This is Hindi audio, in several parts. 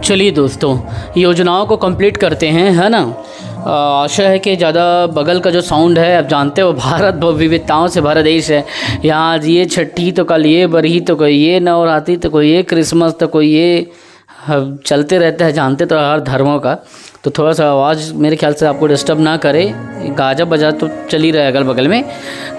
चलिए दोस्तों, योजनाओं को कंप्लीट करते हैं, है ना। आशा है कि ज़्यादा बगल का जो साउंड है, आप जानते हो भारत बहुत विविधताओं से भरा देश है। यहाँ आज ये छठी तो कल ये बरही तो कोई ये नवरात्रि तो कोई ये क्रिसमस तो कोई ये चलते रहता है, जानते तो हर धर्मों का। तो थोड़ा सा आवाज़ मेरे ख्याल से आपको डिस्टर्ब ना करे, गाजा बजा तो चल ही रहा है अगल बगल में।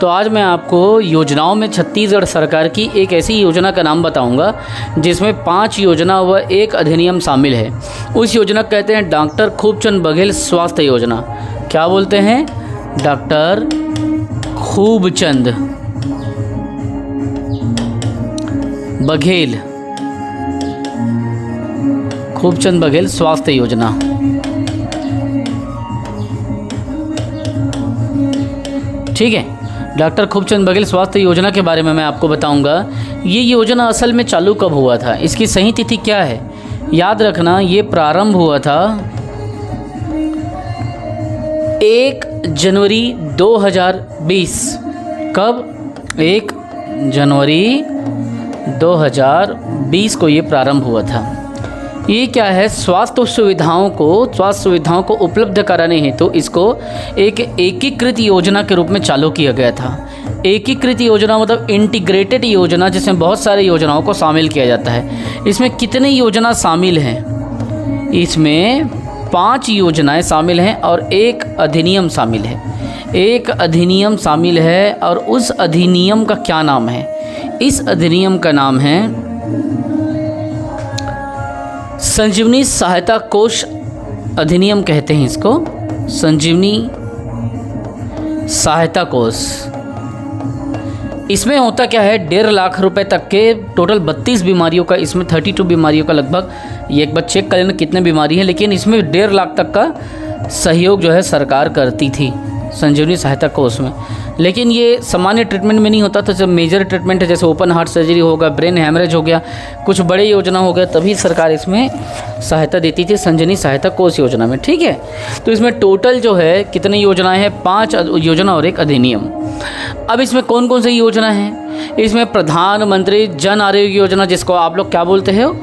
तो आज मैं आपको योजनाओं में छत्तीसगढ़ सरकार की एक ऐसी योजना का नाम बताऊंगा जिसमें 5 योजना व 1 अधिनियम शामिल है। उस योजना को कहते हैं डॉक्टर खूबचंद बघेल स्वास्थ्य योजना। क्या बोलते हैं? डॉक्टर खूबचंद बघेल, खूबचंद बघेल स्वास्थ्य योजना। ठीक है, डॉक्टर खूबचंद बघेल स्वास्थ्य योजना के बारे में मैं आपको बताऊंगा। ये योजना असल में चालू कब हुआ था, इसकी सही तिथि क्या है? याद रखना, ये प्रारंभ हुआ था 1 जनवरी 2020। कब? 1 जनवरी 2020 को ये प्रारंभ हुआ था। ये क्या है? स्वास्थ्य सुविधाओं को उपलब्ध कराने हेतु इसको एक एकीकृत योजना के रूप में चालू किया गया था। एकीकृत योजना मतलब इंटीग्रेटेड योजना, जिसमें बहुत सारी योजनाओं को शामिल किया जाता है। इसमें कितनी योजना शामिल हैं? इसमें 5 योजनाएं शामिल हैं और 1 अधिनियम शामिल है। 1 अधिनियम शामिल है और उस अधिनियम का क्या नाम है? इस अधिनियम का नाम है संजीवनी सहायता कोष अधिनियम कहते हैं इसको। संजीवनी सहायता कोष। इसमें होता क्या है, 1.5 लाख रुपए तक के टोटल 32 बीमारियों का, इसमें 32 बीमारियों का लगभग, ये एक बार चेक कर लेना कितने बीमारी हैं, लेकिन इसमें 1.5 लाख तक का सहयोग जो है सरकार करती थी संजीवनी सहायता कोष में। लेकिन ये सामान्य ट्रीटमेंट में नहीं होता था। जब मेजर ट्रीटमेंट है, जैसे ओपन हार्ट सर्जरी होगा, ब्रेन हैमरेज हो गया, कुछ बड़े योजना हो गया, तभी सरकार इसमें सहायता देती थी संजीवनी सहायता कोष योजना में। ठीक है, तो इसमें टोटल जो है कितनी योजनाएं हैं? 5 योजना और 1 अधिनियम। अब इसमें कौन कौन सी योजना है? इसमें प्रधानमंत्री जन आरोग्य योजना, जिसको आप लोग क्या बोलते हो?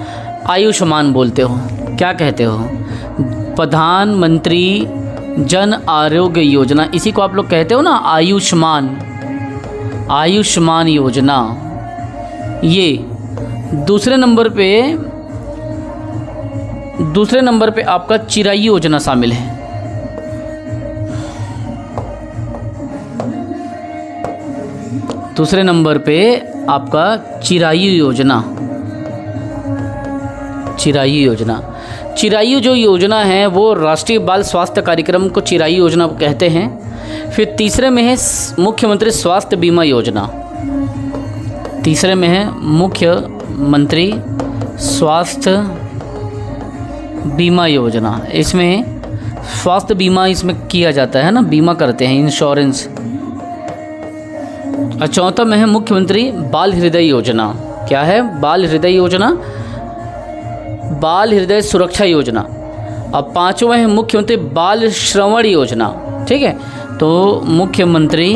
आयुष्मान बोलते हो। क्या कहते हो? प्रधानमंत्री जन आरोग्य योजना, इसी को आप लोग कहते हो ना आयुष्मान। आयुष्मान योजना। ये दूसरे नंबर पे आपका चिरायु योजना शामिल है। दूसरे नंबर पे आपका चिरायु योजना। चिरायु योजना, चिरायु जो योजना है वो राष्ट्रीय बाल स्वास्थ्य कार्यक्रम को चिरायु योजना कहते हैं। फिर तीसरे में है मुख्यमंत्री स्वास्थ्य बीमा योजना। तीसरे में है मुख्यमंत्री स्वास्थ्य बीमा योजना। इसमें स्वास्थ्य बीमा इसमें किया जाता है ना, बीमा करते हैं, इंश्योरेंस। और चौथा में है मुख्यमंत्री बाल हृदय योजना। क्या है? बाल हृदय योजना, बाल हृदय सुरक्षा योजना। अब 5वां है मुख्यमंत्री बाल श्रवण योजना। ठीक है, तो मुख्यमंत्री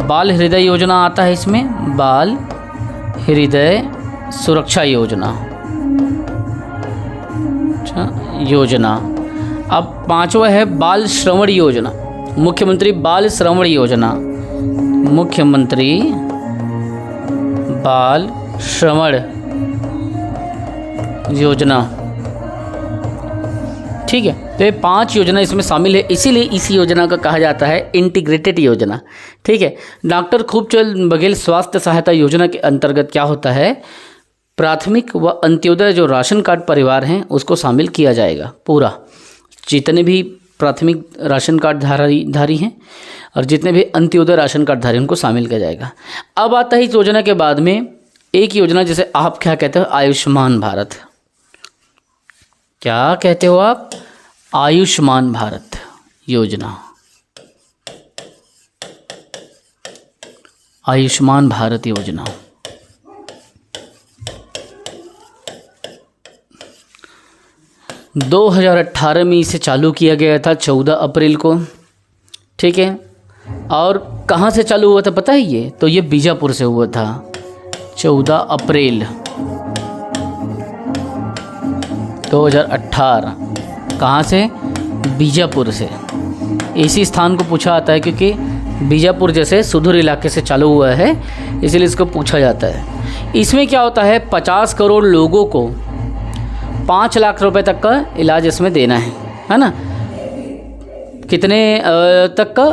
बाल हृदय योजना आता है इसमें, बाल हृदय सुरक्षा योजना। अच्छा, योजना। अब 5वां है बाल श्रवण योजना, मुख्यमंत्री बाल श्रवण योजना। मुख्यमंत्री बाल श्रवण योजना। ठीक है, तो ये 5 योजना इसमें शामिल है, इसीलिए इस योजना का कहा जाता है इंटीग्रेटेड योजना। ठीक है, डॉक्टर खूबचंद बघेल स्वास्थ्य सहायता योजना के अंतर्गत क्या होता है? प्राथमिक व अंत्योदय जो राशन कार्ड परिवार हैं उसको शामिल किया जाएगा। पूरा जितने भी प्राथमिक राशन कार्ड धारी हैं और जितने भी अंत्योदय राशन कार्ड धारी, उनको शामिल किया जाएगा। अब आता है इस योजना के बाद में एक योजना, जिसे आप क्या कहते हो? आयुष्मान भारत। क्या कहते हो आप? आयुष्मान भारत योजना। आयुष्मान भारत योजना। दो 2018 में इसे चालू किया गया था 14 अप्रैल को। ठीक है, और कहाँ से चालू हुआ था पता है ये? तो ये बीजापुर से हुआ था 14 अप्रैल 2018 कहाँ से? बीजापुर से। इसी स्थान को पूछा आता है क्योंकि बीजापुर जैसे सुदूर इलाके से चालू हुआ है, इसीलिए इसको पूछा जाता है। इसमें क्या होता है, 50 करोड़ लोगों को 5 लाख रुपए तक का इलाज इसमें देना है ना। कितने तक का?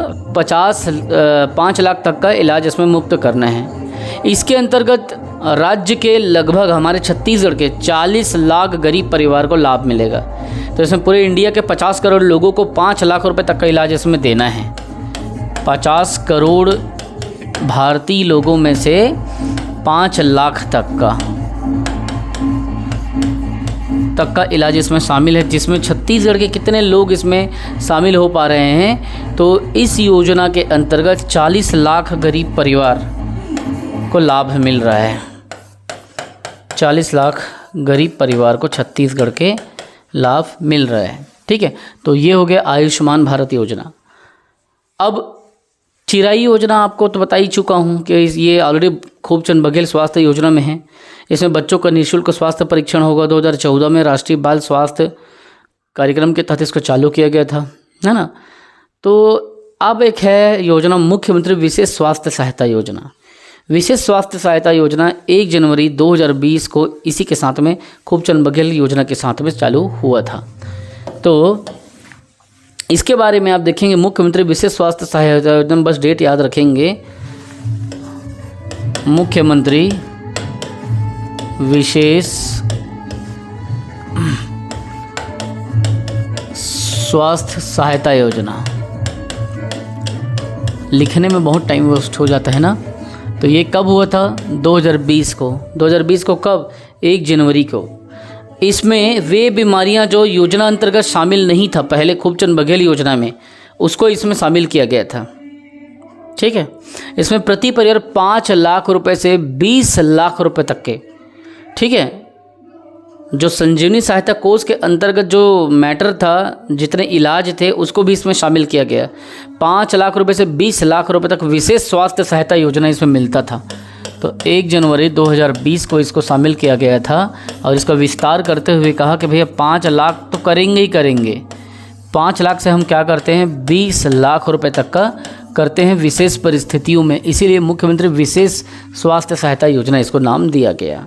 5 लाख तक का इलाज इसमें मुफ्त करना है। इसके अंतर्गत राज्य के लगभग हमारे छत्तीसगढ़ के 40 लाख गरीब परिवार को लाभ मिलेगा। तो इसमें पूरे इंडिया के 50 करोड़ लोगों को 5 लाख रुपए तक का इलाज इसमें देना है। 50 करोड़ भारतीय लोगों में से 5 लाख तक का इलाज इसमें शामिल है, जिसमें छत्तीसगढ़ के कितने लोग इसमें शामिल हो पा रहे हैं। तो इस योजना के अंतर्गत 40 लाख गरीब परिवार को लाभ मिल रहा है। 40 लाख गरीब परिवार को छत्तीसगढ़ के लाभ मिल रहा है। ठीक है, तो ये हो गया आयुष्मान भारत योजना। अब चिराई योजना आपको तो बता ही चुका हूँ कि ये ऑलरेडी खूबचंद बघेल स्वास्थ्य योजना में है। इसमें बच्चों का निःशुल्क स्वास्थ्य परीक्षण होगा। 2014 में राष्ट्रीय बाल स्वास्थ्य कार्यक्रम के तहत इसको चालू किया गया था, है ना। तो अब एक है योजना मुख्यमंत्री विशेष स्वास्थ्य सहायता योजना। विशेष स्वास्थ्य सहायता योजना 1 जनवरी 2020 को इसी के साथ में खूबचंद बघेल योजना के साथ में चालू हुआ था। तो इसके बारे में आप देखेंगे, मुख्यमंत्री विशेष स्वास्थ्य सहायता योजना, बस डेट याद रखेंगे, मुख्यमंत्री विशेष स्वास्थ्य सहायता योजना। लिखने में बहुत टाइम वेस्ट हो जाता है ना। तो ये कब हुआ था? 2020 को। 2020 को कब? 1 जनवरी को। इसमें वे बीमारियां जो योजना अंतर्गत शामिल नहीं था पहले खूबचंद बघेल योजना में, उसको इसमें शामिल किया गया था। ठीक है, इसमें प्रति परिवार 5 लाख रुपए से 20 लाख रुपए तक के, ठीक है, जो संजीवनी सहायता कोष के अंतर्गत जो मैटर था, जितने इलाज थे, उसको भी इसमें शामिल किया गया। 5 लाख रुपए से 20 लाख रुपए तक विशेष स्वास्थ्य सहायता योजना इसमें मिलता था। तो 1 जनवरी 2020 को इसको शामिल किया गया था और इसका विस्तार करते हुए कहा कि भैया 5 लाख तो करेंगे ही करेंगे। 5 लाख से हम क्या करते हैं, 20 लाख रुपए तक का करते हैं विशेष परिस्थितियों में। इसीलिए मुख्यमंत्री विशेष स्वास्थ्य सहायता योजना इसको नाम दिया गया।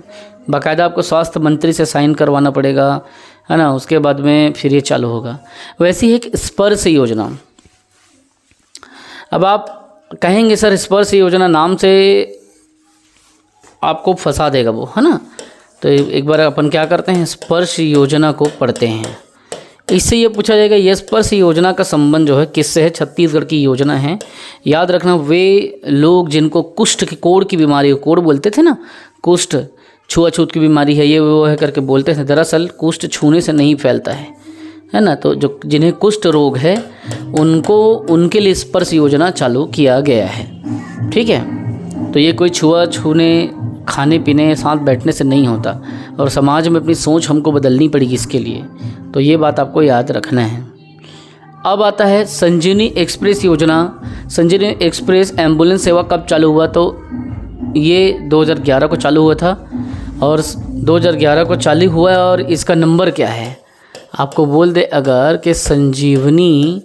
बाकायदा आपको स्वास्थ्य मंत्री से साइन करवाना पड़ेगा, है ना, उसके बाद में फिर ये चालू होगा। वैसे ही एक स्पर्श योजना। अब आप कहेंगे सर स्पर्श योजना नाम से आपको फंसा देगा वो, है ना। तो एक बार अपन क्या करते हैं, स्पर्श योजना को पढ़ते हैं। इससे ये पूछा जाएगा ये स्पर्श योजना का संबंध जो है किससे है? छत्तीसगढ़ की योजना है। याद रखना, वे लोग जिनको कुष्ठ की कोढ़ की बीमारी, कोढ़ बोलते थे ना, कुष्ठ छुआछूत की बीमारी है, ये वो है करके बोलते थे। दरअसल कुष्ठ छूने से नहीं फैलता है ना। तो जो जिन्हें कुष्ठ रोग है उनके लिए स्पर्श योजना चालू किया गया है। ठीक है, तो ये कोई छूने, खाने पीने, साथ बैठने से नहीं होता और समाज में अपनी सोच हमको बदलनी पड़ेगी इसके लिए। तो ये बात आपको याद रखना है। अब आता है संजीवनी एक्सप्रेस योजना। संजीवनी एक्सप्रेस एम्बुलेंस सेवा कब चालू हुआ? तो ये 2011 को चालू हुआ था और 2011 को चालू हुआ। और इसका नंबर क्या है आपको बोल दे अगर कि संजीवनी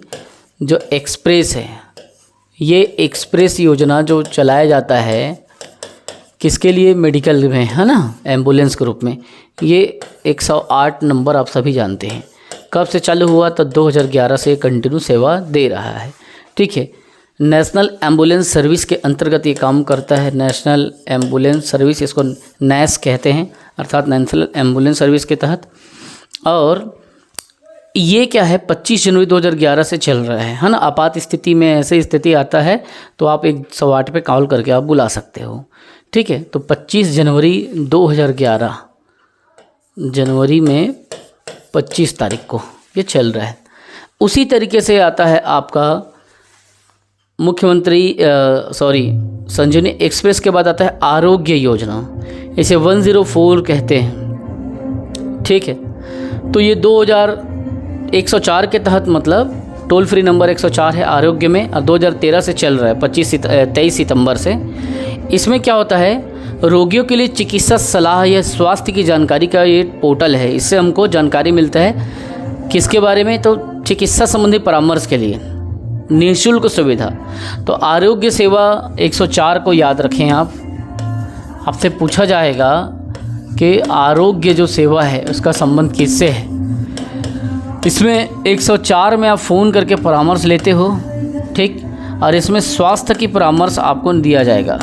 जो एक्सप्रेस है, ये एक्सप्रेस योजना जो चलाया जाता है किसके लिए? मेडिकल में, है ना, एम्बुलेंस के रूप में। ये 108 नंबर आप सभी जानते हैं। कब से चालू हुआ? तो 2011 से कंटिन्यू सेवा दे रहा है। ठीक है, नेशनल एम्बुलेंस सर्विस के अंतर्गत ये काम करता है। नेशनल एम्बुलेंस सर्विस, इसको नैस कहते हैं, अर्थात नेशनल एम्बुलेंस सर्विस के तहत। और ये क्या है, 25 जनवरी 2011 से चल रहा है ना। आपात स्थिति में ऐसे स्थिति आता है तो आप 108 पे कॉल करके आप बुला सकते हो। ठीक है, तो 25 जनवरी 2011, जनवरी में 25 तारीख को ये चल रहा है। उसी तरीके से आता है आपका मुख्यमंत्री संजीवनी एक्सप्रेस के बाद आता है आरोग्य योजना। इसे 104 कहते हैं। ठीक है, तो ये 2104 के तहत, मतलब टोल फ्री नंबर 104 है आरोग्य में, और 2013 से चल रहा है, 23 सितंबर से। इसमें क्या होता है, रोगियों के लिए चिकित्सा सलाह या स्वास्थ्य की जानकारी का ये पोर्टल है। इससे हमको जानकारी मिलता है किसके बारे में, तो चिकित्सा संबंधी परामर्श के लिए निःशुल्क सुविधा। तो आरोग्य सेवा 104 को याद रखें आप। आपसे पूछा जाएगा कि आरोग्य जो सेवा है उसका संबंध किससे है। इसमें 104 में आप फ़ोन करके परामर्श लेते हो, ठीक। और इसमें स्वास्थ्य की परामर्श आपको दिया जाएगा।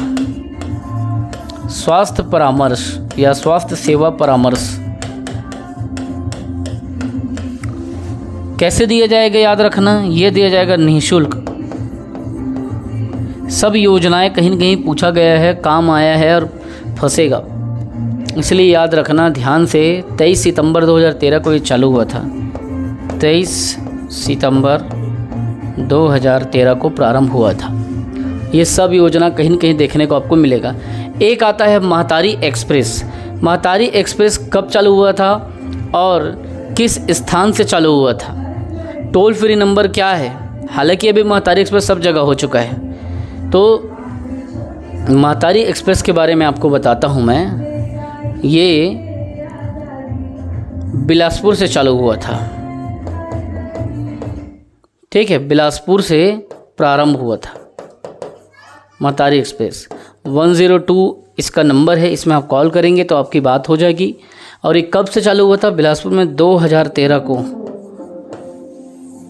स्वास्थ्य परामर्श या स्वास्थ्य सेवा परामर्श कैसे दिया जाएगा, याद रखना, ये दिया जाएगा निःशुल्क। सब योजनाएं कहीं न कहीं पूछा गया है, काम आया है और फंसेगा, इसलिए याद रखना ध्यान से। 23 सितंबर 2013 को ये चालू हुआ था। 23 सितंबर 2013 को प्रारंभ हुआ था। ये सब योजना कहीं न कहीं देखने को आपको मिलेगा। एक आता है महतारी एक्सप्रेस। महतारी एक्सप्रेस कब चालू हुआ था और किस स्थान से चालू हुआ था, टोल फ्री नंबर क्या है। हालांकि अभी महतारी एक्सप्रेस सब जगह हो चुका है। तो महतारी एक्सप्रेस के बारे में आपको बताता हूँ मैं। ये बिलासपुर से चालू हुआ था, ठीक है, बिलासपुर से प्रारंभ हुआ था महतारी एक्सप्रेस। 102 इसका नंबर है, इसमें आप कॉल करेंगे तो आपकी बात हो जाएगी। और ये कब से चालू हुआ था, बिलासपुर में 2013 को,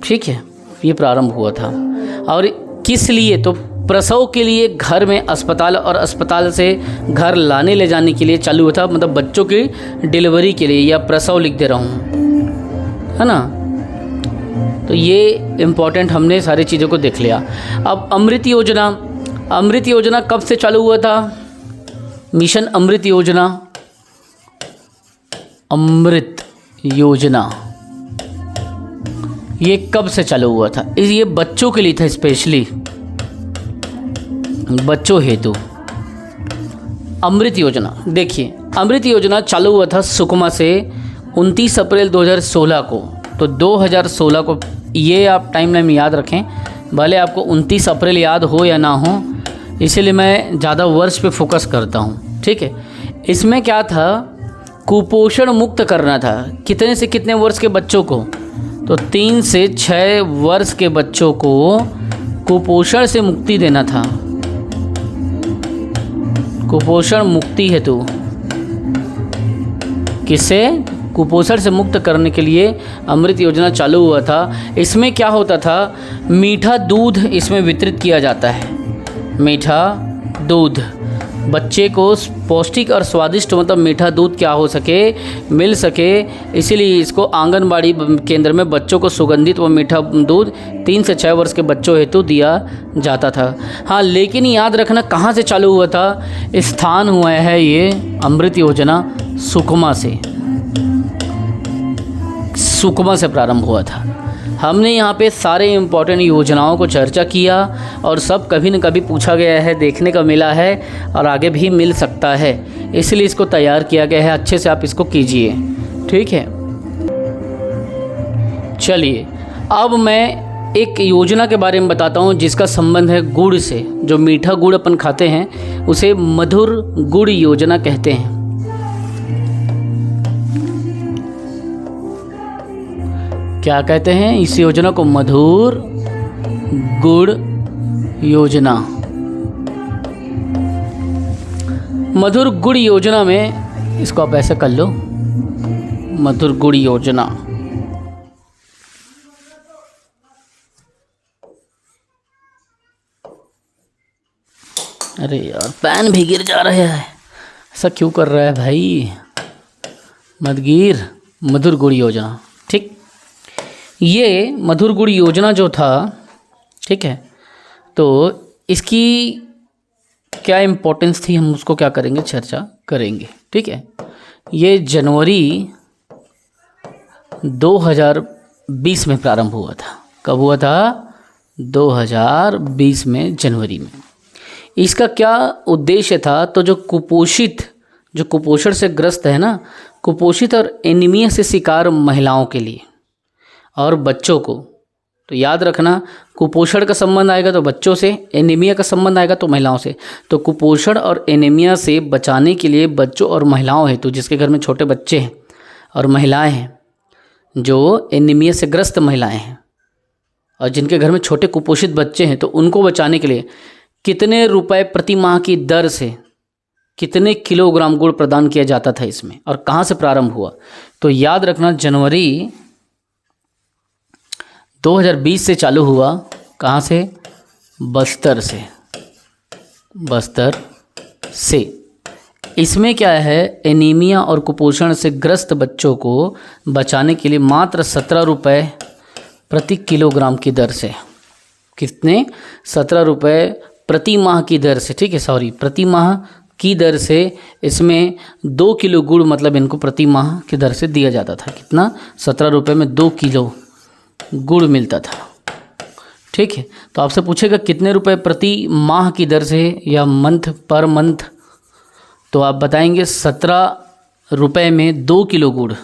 ठीक है, ये प्रारंभ हुआ था। और किस लिए, तो प्रसव के लिए घर में अस्पताल और अस्पताल से घर लाने ले जाने के लिए चालू हुआ था, मतलब बच्चों की डिलीवरी के लिए, या प्रसव लिख दे रहा हूँ, है ना। तो ये इम्पोर्टेंट हमने सारी चीज़ों को देख लिया। अब अमृत योजना। अमृत योजना कब से चालू हुआ था, मिशन अमृत योजना। अमृत योजना ये कब से चालू हुआ था, ये बच्चों के लिए था, स्पेशली बच्चों हेतु अमृत योजना। देखिए अमृत योजना चालू हुआ था सुकमा से 29 अप्रैल 2016 को। तो 2016 को, ये आप टाइमलाइन में याद रखें, भले आपको 29 अप्रैल याद हो या ना हो, इसीलिए मैं ज़्यादा वर्ष पे फोकस करता हूँ, ठीक है। इसमें क्या था, कुपोषण मुक्त करना था। कितने से कितने वर्ष के बच्चों को, तो 3 से 6 वर्ष के बच्चों को कुपोषण से मुक्ति देना था। कुपोषण मुक्ति हेतु, किससे, कुपोषण से मुक्त करने के लिए अमृत योजना चालू हुआ था। इसमें क्या होता था, मीठा दूध इसमें वितरित किया जाता है। मीठा दूध, बच्चे को पौष्टिक और स्वादिष्ट, मतलब मीठा दूध क्या हो सके, मिल सके, इसीलिए इसको आंगनबाड़ी केंद्र में बच्चों को सुगंधित व मीठा दूध 3 से 6 वर्ष के बच्चों हेतु दिया जाता था। हाँ, लेकिन याद रखना कहाँ से चालू हुआ था, स्थान हुआ है ये अमृत योजना सुकमा से। सुकमा से प्रारंभ हुआ था। हमने यहाँ पे सारे इम्पोर्टेंट योजनाओं को चर्चा किया और सब कभी न कभी पूछा गया है, देखने का मिला है और आगे भी मिल सकता है, इसलिए इसको तैयार किया गया है। अच्छे से आप इसको कीजिए, ठीक है। चलिए अब मैं एक योजना के बारे में बताता हूँ जिसका संबंध है गुड़ से। जो मीठा गुड़ अपन खाते हैं उसे मधुर गुड़ योजना कहते हैं। क्या कहते हैं इस योजना को, मधुर गुड़ योजना। मधुर गुड़ योजना में इसको आप ऐसे कर लो, मधुर गुड़ योजना। अरे यार पेन भी गिर जा रहा है, ऐसा क्यों कर रहा है भाई, मत गिर। मधुर गुड़ योजना, ठीक। ये मधुर गुड़ योजना जो था, ठीक है, तो इसकी क्या इम्पोर्टेंस थी, हम उसको क्या करेंगे, चर्चा करेंगे, ठीक है। ये जनवरी 2020 में प्रारंभ हुआ था। कब हुआ था, 2020 में जनवरी में। इसका क्या उद्देश्य था, तो जो कुपोषण से ग्रस्त है ना, कुपोषित और एनीमिया से शिकार महिलाओं के लिए और बच्चों को, तो याद रखना, कुपोषण का संबंध आएगा तो बच्चों से, एनीमिया का संबंध आएगा तो महिलाओं से। तो कुपोषण और एनीमिया से बचाने के लिए बच्चों और महिलाओं हेतु, जिसके घर में छोटे बच्चे हैं और महिलाएं हैं, जो एनीमिया से ग्रस्त महिलाएं हैं और जिनके घर में छोटे कुपोषित बच्चे हैं, तो उनको बचाने के लिए कितने रुपए प्रति माह की दर से कितने किलोग्राम गुड़ प्रदान किया जाता था इसमें, और कहाँ से प्रारंभ हुआ? तो याद रखना, जनवरी 2020 से चालू हुआ। कहाँ से? बस्तर से। बस्तर से। इसमें क्या है, एनीमिया और कुपोषण से ग्रस्त बच्चों को बचाने के लिए मात्र 17 रुपये प्रति किलोग्राम की दर से, कितने? 17 रुपये प्रति माह की दर से, ठीक है, सॉरी, प्रति माह की दर से इसमें 2 किलो गुड़, मतलब इनको प्रति माह की दर से दिया जाता था। कितना? 17 रुपये में 2 किलो गुड़ मिलता था, ठीक है। तो आपसे पूछेगा कितने रुपए प्रति माह की दर से या मंथ पर मंथ, तो आप बताएंगे 17 रुपये में 2 किलो गुड़,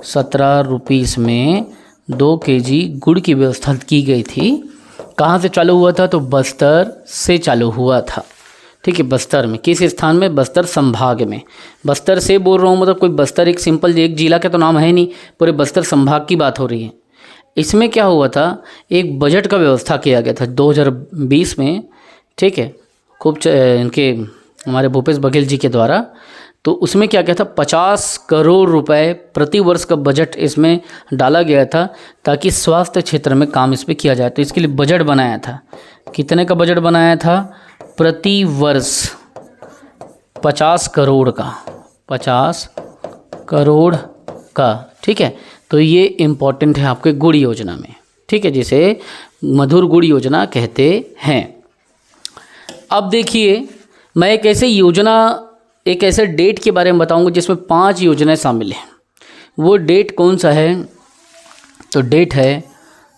17 रुपीस में 2 केजी गुड़ की व्यवस्था की गई थी। कहाँ से चालू हुआ था? तो बस्तर से चालू हुआ था, ठीक है। बस्तर में, किस स्थान में? बस्तर संभाग में। बस्तर से बोल रहा हूँ, मतलब कोई बस्तर एक सिंपल एक जिला का तो नाम है नहीं, पूरे बस्तर संभाग की बात हो रही है। इसमें क्या हुआ था, एक बजट का व्यवस्था किया गया था 2020 में, ठीक है, खूब इनके हमारे भूपेश बघेल जी के द्वारा। तो उसमें क्या था, 50 करोड़ रुपए प्रति वर्ष का बजट इसमें डाला गया था, ताकि स्वास्थ्य क्षेत्र में काम इस पर किया जाए। तो इसके लिए बजट बनाया था। कितने का बजट बनाया था? प्रति वर्ष 50 करोड़ का, 50 करोड़ का, ठीक है। तो ये इम्पॉर्टेंट है आपके गुड़ योजना में, ठीक है, जिसे मधुर गुड़ योजना कहते हैं। अब देखिए, मैं एक ऐसे डेट के बारे में बताऊंगा जिसमें 5 योजनाएं शामिल हैं। वो डेट कौन सा है? तो डेट है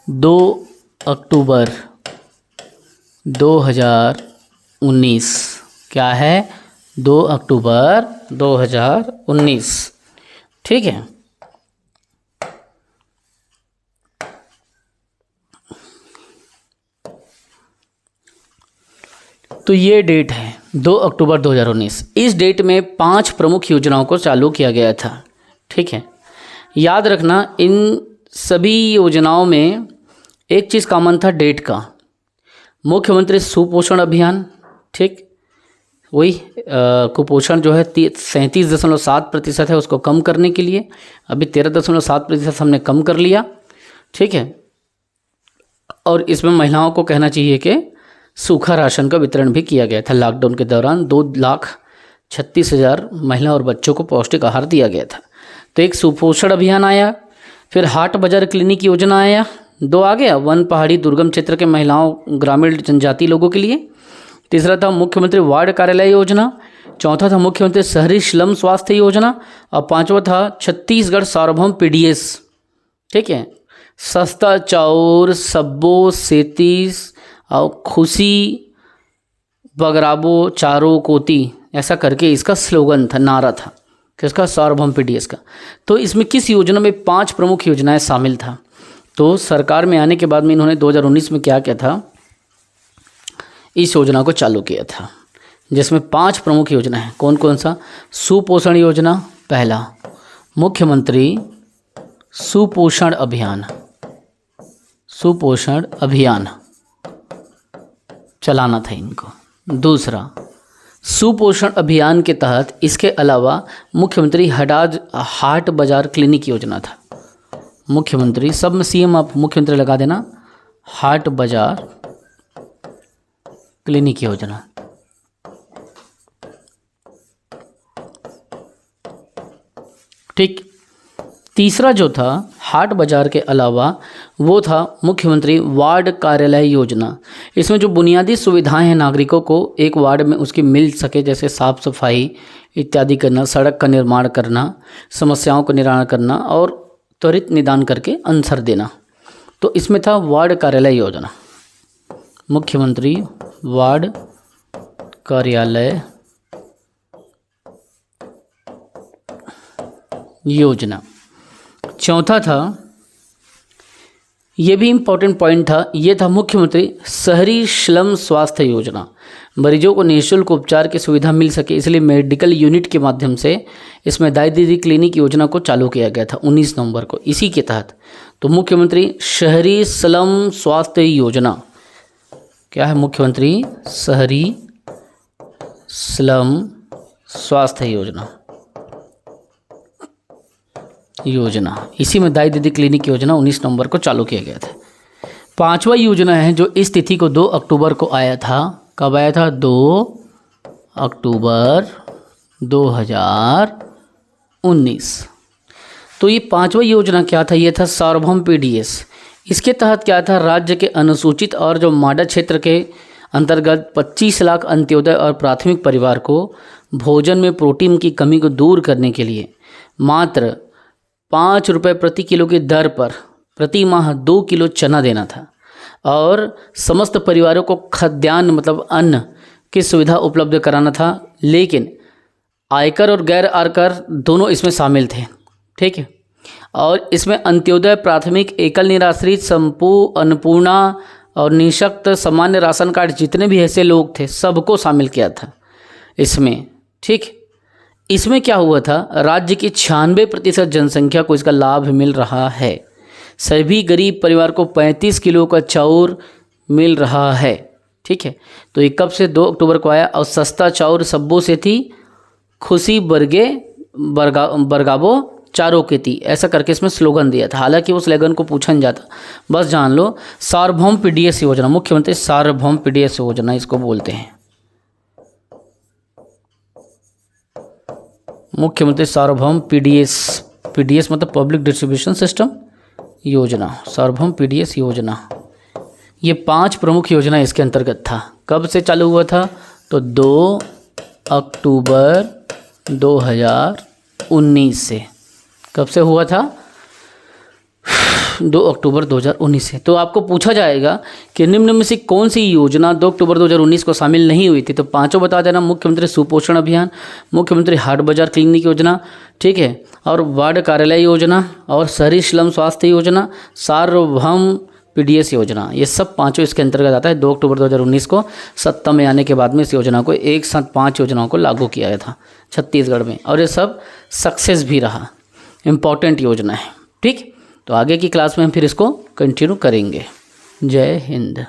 2 अक्टूबर 2019। क्या है? 2 अक्टूबर 2019, ठीक है। तो ये डेट है 2 अक्टूबर 2019। इस डेट में 5 प्रमुख योजनाओं को चालू किया गया था, ठीक है। याद रखना, इन सभी योजनाओं में एक चीज़ कॉमन था, डेट का। मुख्यमंत्री सुपोषण अभियान, ठीक, वही कुपोषण जो है 37.7% है, उसको कम करने के लिए अभी 13.7% हमने कम कर लिया, ठीक है। और इसमें महिलाओं को कहना चाहिए कि सूखा राशन का वितरण भी किया गया था। लॉकडाउन के दौरान 2,36,000 महिला और बच्चों को पौष्टिक आहार दिया गया था। तो एक सुपोषण अभियान आया, फिर हाट बाजार क्लिनिक योजना आया, 2 आ गया, वन पहाड़ी दुर्गम क्षेत्र के महिलाओं, ग्रामीण जनजाति लोगों के लिए। तीसरा था मुख्यमंत्री वार्ड कार्यालय योजना, चौथा था मुख्यमंत्री शहरी स्लम स्वास्थ्य योजना, और 5वां था छत्तीसगढ़ सार्वभौम PDS, ठीक है। सस्ता चाउर सब्बो सेतीस और खुशी बगराबो चारों कोती, ऐसा करके इसका स्लोगन था, नारा था, किसका? सार्वभौम PDS का। तो इसमें किस योजना में 5 प्रमुख योजनाएं शामिल था? तो सरकार में आने के बाद में इन्होंने 2019 में क्या किया था, इस योजना को चालू किया था, जिसमें 5 प्रमुख योजना है। कौन कौन सा? सुपोषण योजना पहला, मुख्यमंत्री सुपोषण अभियान, सुपोषण अभियान चलाना था इनको। दूसरा, सुपोषण अभियान के तहत इसके अलावा मुख्यमंत्री हाट बाजार क्लिनिक योजना था। मुख्यमंत्री, सब में CM आप मुख्यमंत्री लगा देना, हाट बाजार क्लिनिक योजना। ठीक। तीसरा जो था हाट बाजार के अलावा, वो था मुख्यमंत्री वार्ड कार्यालय योजना। इसमें जो बुनियादी सुविधाएं हैं नागरिकों को एक वार्ड में उसकी मिल सके, जैसे साफ सफाई इत्यादि करना, सड़क का निर्माण करना, समस्याओं का निवारण करना और त्वरित निदान करके आंसर देना। तो इसमें था वार्ड कार्यालय योजना, मुख्यमंत्री वार्ड कार्यालय योजना। चौथा था ये भी इम्पोर्टेंट पॉइंट था, ये था मुख्यमंत्री शहरी स्लम स्वास्थ्य योजना। मरीजों को निःशुल्क उपचार की सुविधा मिल सके इसलिए मेडिकल यूनिट के माध्यम से इसमें दाई दीदी क्लिनिक योजना को चालू किया गया था 19 नवंबर को। इसी के तहत तो मुख्यमंत्री शहरी स्लम स्वास्थ्य योजना, क्या है मुख्यमंत्री शहरी स्लम स्वास्थ्य योजना, इसी में दाई दीदी क्लिनिक योजना 19 नवंबर को चालू किया गया था। 5वां योजना है जो इस तिथि को 2 अक्टूबर को आया था। कब आया था? 2 अक्टूबर 2019। तो ये 5वां योजना क्या था? ये था सार्वभौम पीडीएस। इसके तहत क्या था? राज्य के अनुसूचित और जो माडा क्षेत्र के अंतर्गत 25 लाख अंत्योदय और प्राथमिक परिवार को भोजन में प्रोटीन की कमी को दूर करने के लिए मात्र 5 रुपये प्रति किलो की दर पर प्रति माह 2 किलो चना देना था और समस्त परिवारों को खाद्यान्न मतलब अन्न की सुविधा उपलब्ध कराना था। लेकिन आयकर और गैर आयकर दोनों इसमें शामिल थे, ठीक है। और इसमें अंत्योदय, प्राथमिक, एकल निराश्रित, अन्नपूर्णा और निःशक्त, सामान्य राशन कार्ड जितने भी ऐसे लोग थे सबको शामिल किया था इसमें, ठीक। इसमें क्या हुआ था? राज्य की 96% जनसंख्या को इसका लाभ मिल रहा है। सभी गरीब परिवार को 35 किलो का चाउर मिल रहा है, ठीक है। तो ये कब से? 2 अक्टूबर को आया। और सस्ता चाउर सब्बों से थी, खुशी बरगाबो चारों के थी, ऐसा करके इसमें स्लोगन दिया था। हालांकि उस स्लोगन को पूछा नहीं जाता, बस जान लो सार्वभौम पीडीएस योजना, मुख्यमंत्री सार्वभौम पीडीएस योजना इसको बोलते हैं। मुख्यमंत्री सार्वभौम पीडीएस मतलब पब्लिक डिस्ट्रीब्यूशन सिस्टम योजना, सार्वभौम पीडीएस योजना। ये 5 प्रमुख योजना इसके अंतर्गत था। कब से चालू हुआ था? तो 2 अक्टूबर 2019 से। कब से हुआ था? 2 अक्टूबर 2019 से। तो आपको पूछा जाएगा कि निम्न में से कौन सी योजना 2 अक्टूबर 2019 को शामिल नहीं हुई थी? तो 5 बता देना। मुख्यमंत्री सुपोषण अभियान, मुख्यमंत्री हाट बाजार क्लिनिक योजना, ठीक है, और वार्ड कार्यालय योजना, और शहरी स्लम स्वास्थ्य योजना, सार्वभौम पीडीएस योजना। ये सब 5 इसके अंतर्गत आता है। 2 अक्टूबर 2019 को सत्ता में आने के बाद में इस योजना को एक साथ 5 योजनाओं को लागू किया गया था छत्तीसगढ़ में, और ये सब सक्सेस भी रहा। इम्पॉर्टेंट योजना है, ठीक। तो आगे की क्लास में हम फिर इसको कंटिन्यू करेंगे। जय हिंद।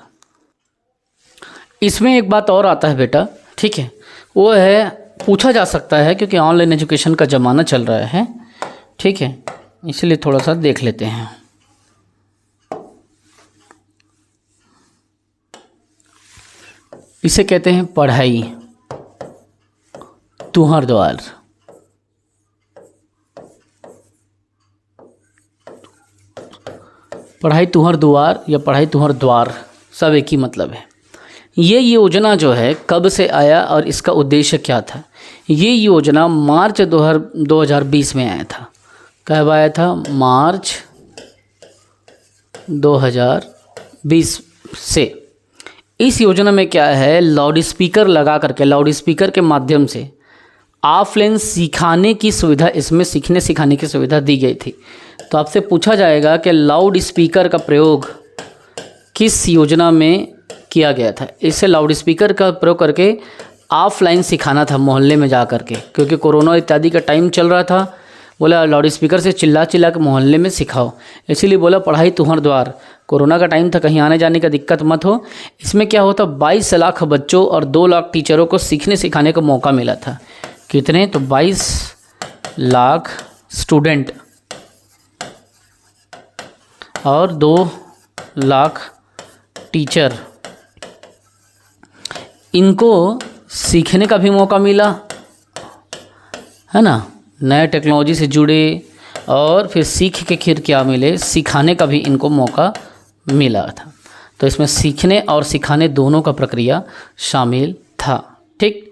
इसमें एक बात और आता है बेटा, ठीक है, वो है पूछा जा सकता है क्योंकि ऑनलाइन एजुकेशन का ज़माना चल रहा है, ठीक है, इसलिए थोड़ा सा देख लेते हैं। इसे कहते हैं पढ़ाई तुहर द्वार। पढ़ाई तुहर दुआर या पढ़ाई तुहर द्वार सब एक ही मतलब है। ये योजना जो है कब से आया और इसका उद्देश्य क्या था? ये योजना मार्च 2020 में आया था। कब आया था? मार्च 2020 से। इस योजना में क्या है? लाउड स्पीकर लगा करके, लाउड स्पीकर के माध्यम से ऑफलाइन सिखाने की सुविधा, इसमें सीखने सिखाने की सुविधा दी गई थी। तो आपसे पूछा जाएगा कि लाउड स्पीकर का प्रयोग किस योजना में किया गया था? इससे लाउड स्पीकर का प्रयोग करके ऑफलाइन सिखाना था मोहल्ले में जा कर के, क्योंकि कोरोना इत्यादि का टाइम चल रहा था। बोला लाउड स्पीकर से चिल्ला चिल्ला के मोहल्ले में सिखाओ, इसीलिए बोला पढ़ाई तुहर द्वार। कोरोना का टाइम था, कहीं आने जाने का दिक्कत मत हो। इसमें क्या होता? 22 लाख बच्चों और 2 लाख टीचरों को सीखने सिखाने का मौका मिला था। कितने? तो 22 लाख स्टूडेंट और 2 लाख टीचर, इनको सीखने का भी मौका मिला, है ना, नए टेक्नोलॉजी से जुड़े, और फिर सीख के फिर क्या मिले, सिखाने का भी इनको मौका मिला था। तो इसमें सीखने और सिखाने दोनों का प्रक्रिया शामिल था, ठीक।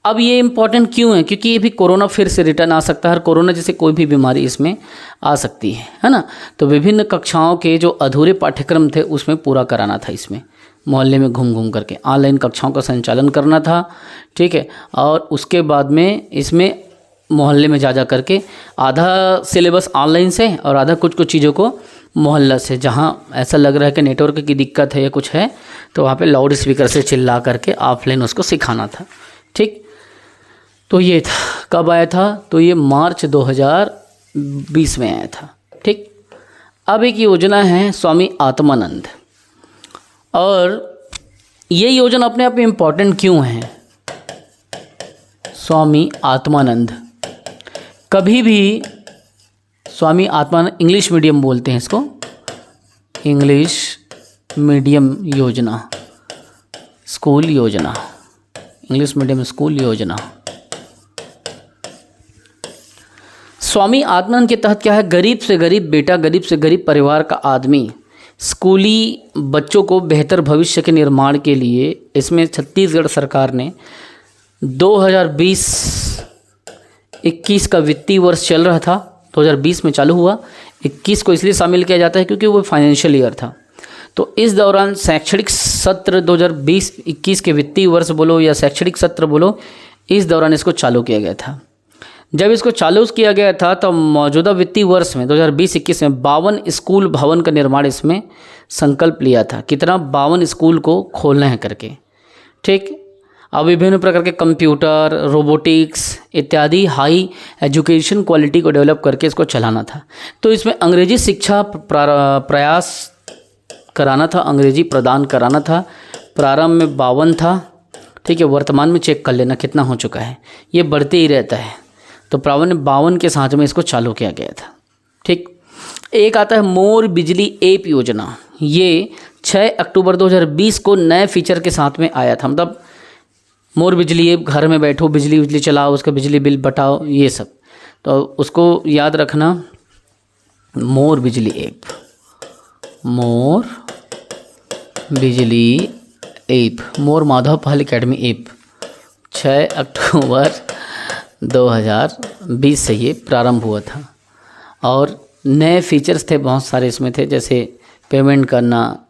अब ये इम्पॉर्टेंट क्यों है? क्योंकि ये भी कोरोना फिर से रिटर्न आ सकता है, और कोरोना जैसे कोई भी बीमारी इसमें आ सकती है ना। तो विभिन्न कक्षाओं के जो अधूरे पाठ्यक्रम थे उसमें पूरा कराना था, इसमें मोहल्ले में घूम घूम करके ऑनलाइन कक्षाओं का संचालन करना था, ठीक है। और उसके बाद में इसमें मोहल्ले में जा करके आधा सिलेबस ऑनलाइन से और आधा कुछ चीज़ों को मोहल्ला से, जहाँ ऐसा लग रहा है कि नेटवर्क की दिक्कत है या कुछ है, तो वहाँ पे लाउड स्पीकर से चिल्ला करके ऑफलाइन उसको सिखाना था। ठीक, तो ये था, कब आया था? तो ये मार्च 2020 में आया था। ठीक, अब एक योजना है स्वामी आत्मानंद, और ये योजना अपने आप में इम्पॉर्टेंट क्यों है? स्वामी आत्मानंद, कभी भी स्वामी आत्मानंद, इंग्लिश मीडियम बोलते हैं इसको, इंग्लिश मीडियम योजना, स्कूल योजना, इंग्लिश मीडियम स्कूल योजना। स्वामी आत्मानंद के तहत क्या है? गरीब से गरीब बेटा, गरीब से गरीब परिवार का आदमी स्कूली बच्चों को बेहतर भविष्य के निर्माण के लिए, इसमें छत्तीसगढ़ सरकार ने 2020-21 का वित्तीय वर्ष चल रहा था, 2020 में चालू हुआ, 21 को इसलिए शामिल किया जाता है क्योंकि वो फाइनेंशियल ईयर था। तो इस दौरान शैक्षणिक सत्र 2020-21 के वित्तीय वर्ष बोलो या शैक्षणिक सत्र बोलो, इस दौरान इसको चालू किया गया था। जब इसको चालू किया गया था तो मौजूदा वित्तीय वर्ष में 2020-21 में 52 स्कूल भवन का निर्माण इसमें संकल्प लिया था। कितना? 52 स्कूल को खोलना है करके। ठीक, अब विभिन्न प्रकार के कंप्यूटर, रोबोटिक्स इत्यादि हाई एजुकेशन क्वालिटी को डेवलप करके इसको चलाना था। तो इसमें अंग्रेजी शिक्षा प्रयास कराना था, अंग्रेजी प्रदान कराना था। प्रारंभ में 52 था। ठीक है, वर्तमान में चेक कर लेना कितना हो चुका है, ये बढ़ते ही रहता है। तो 52 के साथ में इसको चालू किया गया था। ठीक, एक आता है मोर बिजली ऐप योजना। ये 6 अक्टूबर 2020 को नए फीचर के साथ में आया था। मतलब मोर बिजली ऐप, घर में बैठो, बिजली चलाओ, उसका बिजली बिल बटाओ, ये सब। तो उसको याद रखना, मोर बिजली ऐप, मोर बिजली ऐप, मोर माधव पाल एकेडमी ऐप 6 अक्टूबर 2020 से ये प्रारंभ हुआ था। और नए फीचर्स थे, बहुत सारे इसमें थे, जैसे पेमेंट करना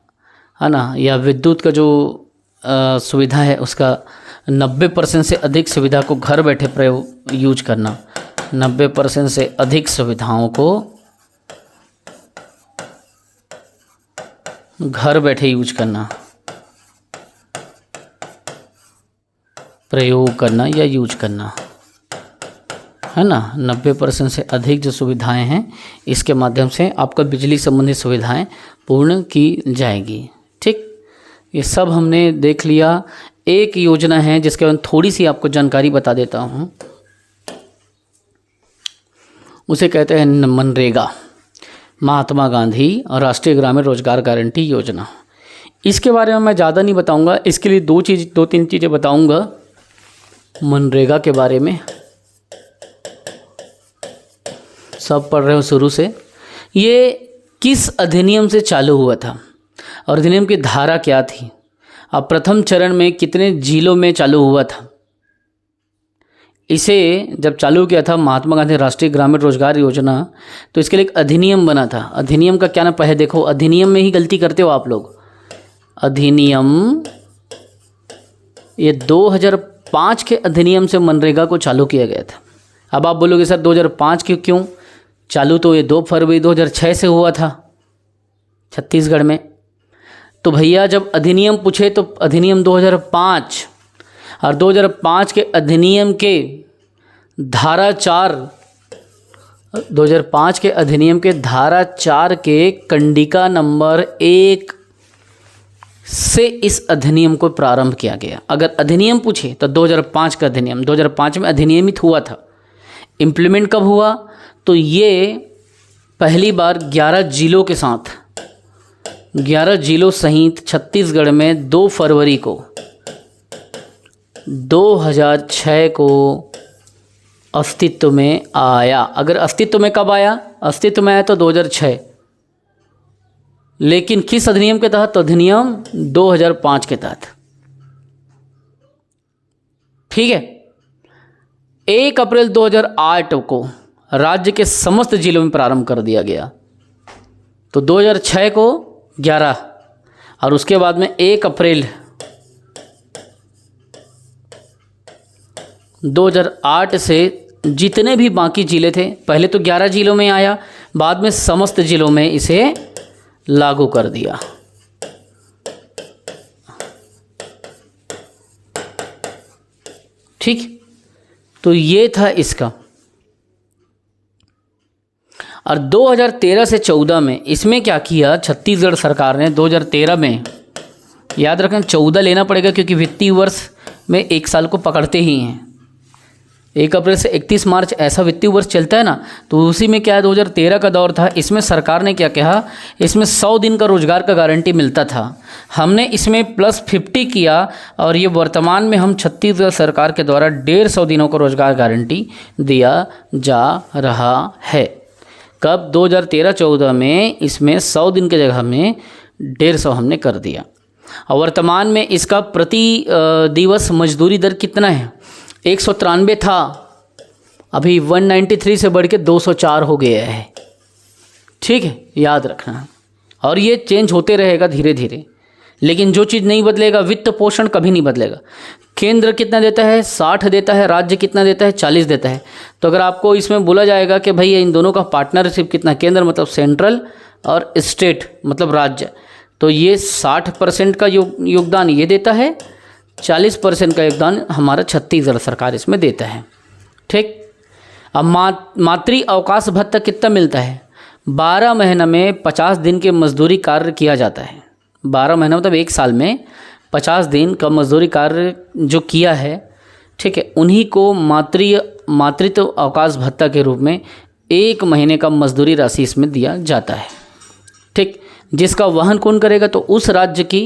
है ना, या विद्युत का जो सुविधा है उसका 90% से अधिक सुविधा को घर बैठे प्रयोग यूज करना, 90% से अधिक सुविधाओं को घर बैठे यूज करना, प्रयोग करना या यूज करना, है ना। 90% से अधिक जो सुविधाएं हैं इसके माध्यम से आपका बिजली संबंधी सुविधाएं पूर्ण की जाएगी। ठीक, ये सब हमने देख लिया। एक योजना है जिसके बारे में थोड़ी सी आपको जानकारी बता देता हूँ, उसे कहते हैं मनरेगा, महात्मा गांधी और राष्ट्रीय ग्रामीण रोजगार गारंटी योजना। इसके बारे में मैं ज़्यादा नहीं बताऊंगा, इसके लिए दो तीन चीज़ें बताऊंगा। मनरेगा के बारे में सब पढ़ रहे हो शुरू से। ये किस अधिनियम से चालू हुआ था और अधिनियम की धारा क्या थी? अब प्रथम चरण में कितने जिलों में चालू हुआ था? इसे जब चालू किया था महात्मा गांधी राष्ट्रीय ग्रामीण रोजगार योजना, तो इसके लिए एक अधिनियम बना था। अधिनियम का क्या नाम? पहले देखो, अधिनियम में ही गलती करते हो आप लोग। अधिनियम, ये 2005 के अधिनियम से मनरेगा को चालू किया गया था। अब आप बोलोगे सर 2005 के क्यों चालू? तो ये 2 फरवरी 2006 से हुआ था छत्तीसगढ़ में। तो भैया जब अधिनियम पूछे तो अधिनियम 2005, और 2005 के अधिनियम के धारा 4, 2005 के अधिनियम के धारा 4 के कंडिका नंबर 1 से इस अधिनियम को प्रारंभ किया गया। अगर अधिनियम पूछे तो 2005 का अधिनियम, 2005 में अधिनियमित हुआ था। इम्प्लीमेंट कब हुआ? तो ये पहली बार 11 जिलों के साथ, 11 जिलों सहित छत्तीसगढ़ में 2 फरवरी को 2006 को अस्तित्व में आया। अगर अस्तित्व में कब आया? अस्तित्व में आया तो 2006, लेकिन किस अधिनियम के तहत? तो अधिनियम 2005 के तहत। ठीक है। 1 अप्रैल 2008 को राज्य के समस्त जिलों में प्रारंभ कर दिया गया। तो 2006 को 11, और उसके बाद में 1 अप्रैल 2008 से जितने भी बाकी जिले थे, पहले तो 11 जिलों में आया, बाद में समस्त जिलों में इसे लागू कर दिया। ठीक, तो ये था इसका। और 2013 से 14 में इसमें क्या किया छत्तीसगढ़ सरकार ने, 2013 में, याद रखें 14 लेना पड़ेगा क्योंकि वित्तीय वर्ष में एक साल को पकड़ते ही हैं। 1 अप्रैल से 31 मार्च ऐसा वित्तीय वर्ष चलता है ना, तो उसी में क्या है 2013 का दौर था। इसमें सरकार ने क्या कहा, इसमें 100 दिन का रोजगार का गारंटी मिलता था। हमने इसमें +50 किया और ये वर्तमान में हम छत्तीसगढ़ सरकार के द्वारा 150 दिनों का रोजगार गारंटी दिया जा रहा है। कब 2013-14 में इसमें 100 दिन की जगह में 150 हमने कर दिया। और वर्तमान में इसका प्रति दिवस मजदूरी दर कितना है, 193 था, अभी 193 से बढ़ के 204 हो गया है। ठीक है, याद रखना। और ये चेंज होते रहेगा धीरे धीरे, लेकिन जो चीज़ नहीं बदलेगा, वित्त पोषण कभी नहीं बदलेगा। केंद्र कितना देता है, 60 देता है, राज्य कितना देता है, 40 देता है। तो अगर आपको इसमें बोला जाएगा कि भाई इन दोनों का पार्टनरशिप कितना, केंद्र मतलब सेंट्रल और स्टेट मतलब राज्य, तो ये 60% का योगदान ये देता है, 40% का योगदान हमारा छत्तीसगढ़ सरकार इसमें देता है। ठीक, अब मातृ अवकाश भत्ता कितना मिलता है, 12 महीना में 50 दिन के मजदूरी कार्य किया जाता है। 12 महीना मतलब 1 साल में 50 दिन का मजदूरी कार्य जो किया है, ठीक है, उन्हीं को मातृत्व अवकाश भत्ता के रूप में 1 महीने का मजदूरी राशि इसमें दिया जाता है। ठीक, जिसका वहन कौन करेगा, तो उस राज्य की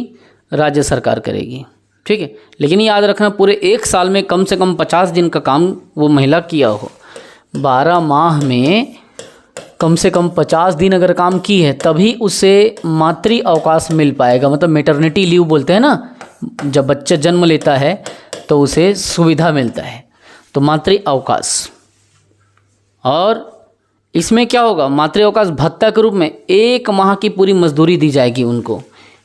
राज्य सरकार करेगी। ठीक है, लेकिन याद रखना पूरे 1 साल में कम से कम 50 दिन का काम वो महिला किया हो। 12 माह में कम से कम 50 दिन अगर काम की है तभी उसे मातृ अवकाश मिल पाएगा, मतलब मैटरनिटी लीव बोलते हैं ना, जब बच्चा जन्म लेता है तो उसे सुविधा मिलता है, तो मातृ अवकाश। और इसमें क्या होगा, मातृ अवकाश भत्ता के रूप में 1 माह की पूरी मजदूरी दी जाएगी उनको।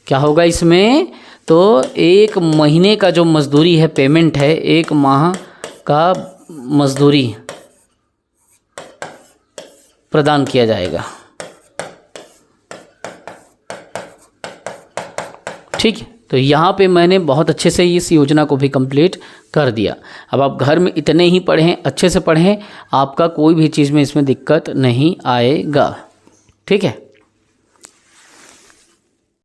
क्या होगा इसमें, तो 1 महीने का जो मजदूरी है, पेमेंट है, 1 माह का मजदूरी प्रदान किया जाएगा। ठीक है, तो यहाँ पे मैंने बहुत अच्छे से इस योजना को भी कंप्लीट कर दिया। अब आप घर में इतने ही पढ़ें, अच्छे से पढ़ें, आपका कोई भी चीज़ में इसमें दिक्कत नहीं आएगा। ठीक है।